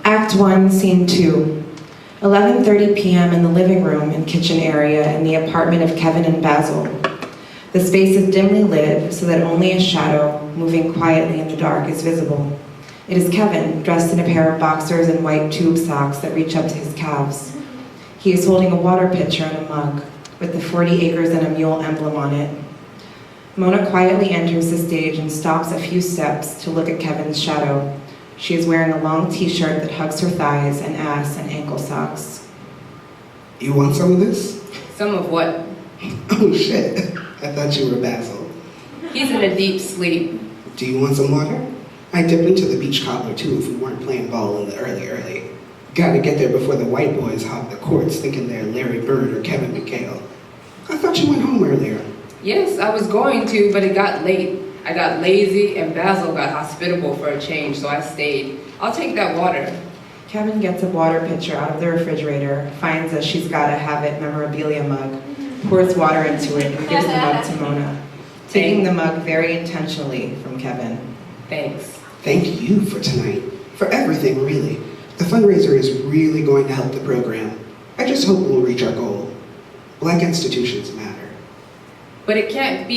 Act 1, Scene 2. 11:30 p.m. in the living room and kitchen area in the apartment of Kevin and Basil. The space is dimly lit so that only a shadow, moving quietly in the dark, is visible. It is Kevin, dressed in a pair of boxers and white tube socks that reach up to his calves. He is holding a water pitcher and a mug, with the 40 acres and a mule emblem on it. Mona quietly enters the stage and stops a few steps to look at Kevin's shadow. She is wearing a long t-shirt that hugs her thighs and ass and ankle socks. You want some of this? Some of what? Oh shit, I thought you were Basil. He's in a deep sleep. Do you want some water? I dip into the beach cobbler too if we weren't playing ball in the early. Gotta get there before the white boys hop the courts thinking they're Larry Bird or Kevin McHale. I thought you went home earlier. Yes, I was going to, but it got late. I got lazy and Basil got hospitable for a change, so I stayed. I'll take that water. Kevin gets a water pitcher out of the refrigerator, finds a She's Gotta Have It memorabilia mug, pours water into it, and gives the mug to Mona, taking the mug very intentionally from Kevin. Thanks. Thank you for tonight. For everything, really. The fundraiser is really going to help the program. I just hope we'll reach our goal. Black institutions matter. But it can't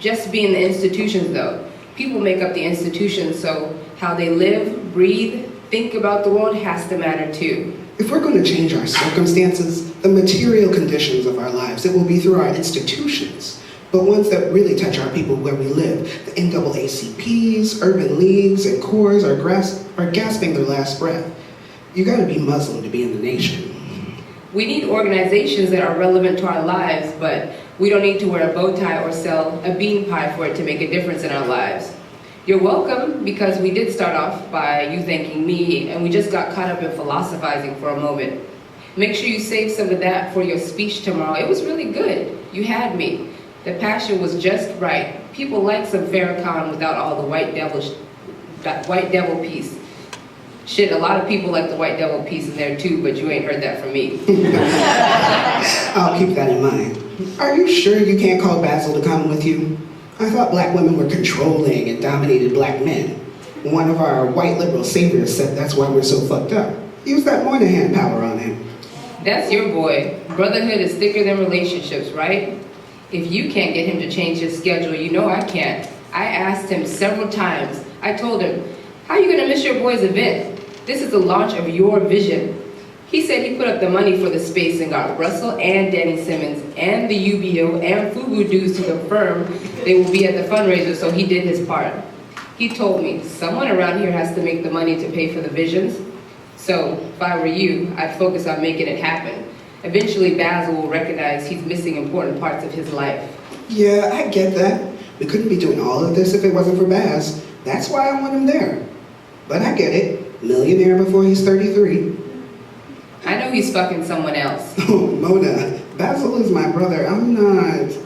just be in the institutions though. People make up the institutions, so how they live, breathe, think about the world has to matter too. If we're going to change our circumstances, the material conditions of our lives, it will be through our institutions, but ones that really touch our people where we live. The NAACPs, urban leagues, and corps are gasping their last breath. You gotta be Muslim to be in the nation. We need organizations that are relevant to our lives, but we don't need to wear a bow tie or sell a bean pie for it to make a difference in our lives. You're welcome, because we did start off by you thanking me, and we just got caught up in philosophizing for a moment. Make sure you save some of that for your speech tomorrow. It was really good. You had me. The passion was just right. People like some Farrakhan without all the white devil piece. Shit, a lot of people like the white devil piece in there too, but you ain't heard that from me. I'll keep that in mind. Are you sure you can't call Basil to come with you? I thought black women were controlling and dominated black men. One of our white liberal saviors said that's why we're so fucked up. Use that Moynihan power on him. That's your boy. Brotherhood is thicker than relationships, right? If you can't get him to change his schedule, you know I can't. I asked him several times. I told him, how are you gonna miss your boy's event? This is the launch of your vision. He said he put up the money for the space and got Russell and Danny Simmons and the UBO and Fubu dues to confirm they will be at the fundraiser, so he did his part. He told me, someone around here has to make the money to pay for the visions. So if I were you, I'd focus on making it happen. Eventually Basil will recognize he's missing important parts of his life. Yeah, I get that. We couldn't be doing all of this if it wasn't for Baz. That's why I want him there. But I get it. Millionaire before he's 33. I know he's fucking someone else. Oh, Mona, Basil is my brother. I'm not.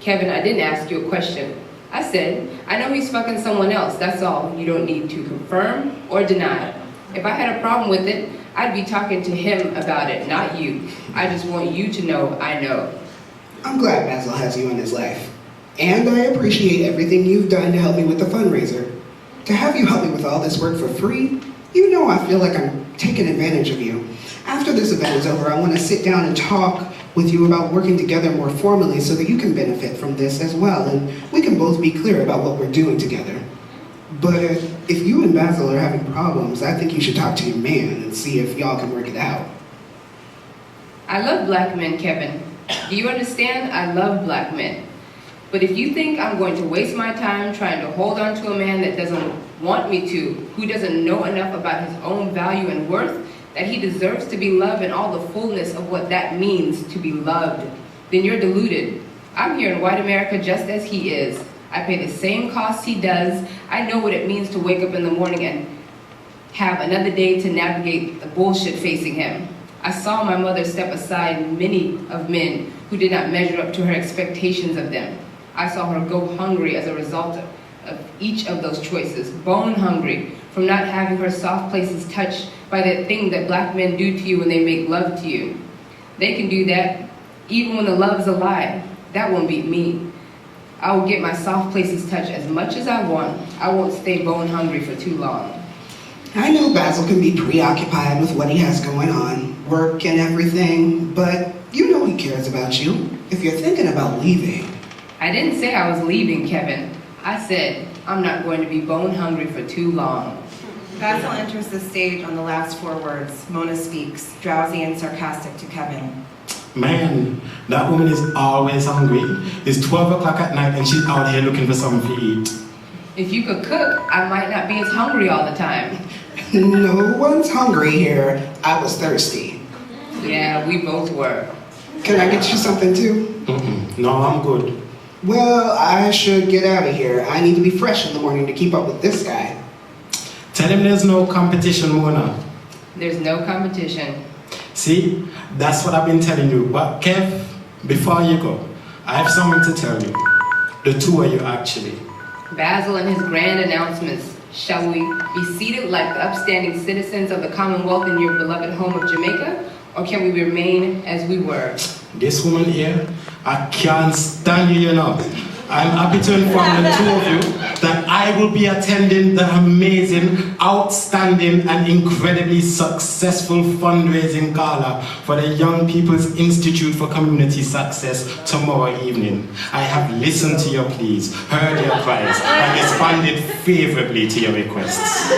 Kevin, I didn't ask you a question. I said, I know he's fucking someone else, that's all. You don't need to confirm or deny. If I had a problem with it, I'd be talking to him about it, not you. I just want you to know I know. I'm glad Basil has you in his life. And I appreciate everything you've done to help me with the fundraiser. To have you help me with all this work for free, you know I feel like I'm taking advantage of you. After this event is over, I want to sit down and talk with you about working together more formally so that you can benefit from this as well, and we can both be clear about what we're doing together. But if you and Basil are having problems, I think you should talk to your man and see if y'all can work it out. I love black men, Kevin. Do you understand? I love black men. But if you think I'm going to waste my time trying to hold on to a man that doesn't want me to, who doesn't know enough about his own value and worth, that he deserves to be loved and all the fullness of what that means to be loved, then you're deluded. I'm here in white America just as he is. I pay the same costs he does. I know what it means to wake up in the morning and have another day to navigate the bullshit facing him. I saw my mother step aside many of men who did not measure up to her expectations of them. I saw her go hungry as a result of each of those choices, bone hungry, from not having her soft places touched by that thing that black men do to you when they make love to you. They can do that even when the love's a lie. That won't beat me. I will get my soft places touched as much as I want. I won't stay bone hungry for too long. I know Basil can be preoccupied with what he has going on, work and everything, but you know he cares about you. If you're thinking about leaving. I didn't say I was leaving, Kevin. I said I'm not going to be bone hungry for too long. Basil enters the stage on the last 4 words. Mona speaks, drowsy and sarcastic to Kevin. Man, that woman is always hungry. It's 12 o'clock at night and she's out here looking for something to eat. If you could cook, I might not be as hungry all the time. No one's hungry here. I was thirsty. Yeah, we both were. Can I get you something too? No, I'm good. Well, I should get out of here. I need to be fresh in the morning to keep up with this guy. Tell him there's no competition, Mona. There's no competition. See, that's what I've been telling you. But Kev, before you go, I have something to tell you. The 2 of you actually. Basil and his grand announcements. Shall we be seated like the upstanding citizens of the Commonwealth in your beloved home of Jamaica? Or can we remain as we were? This woman here, I can't stand you, you know. I'm happy to inform the 2 of you that I will be attending the amazing, outstanding, and incredibly successful fundraising gala for the Young People's Institute for Community Success tomorrow evening. I have listened to your pleas, heard your cries, and responded favorably to your requests.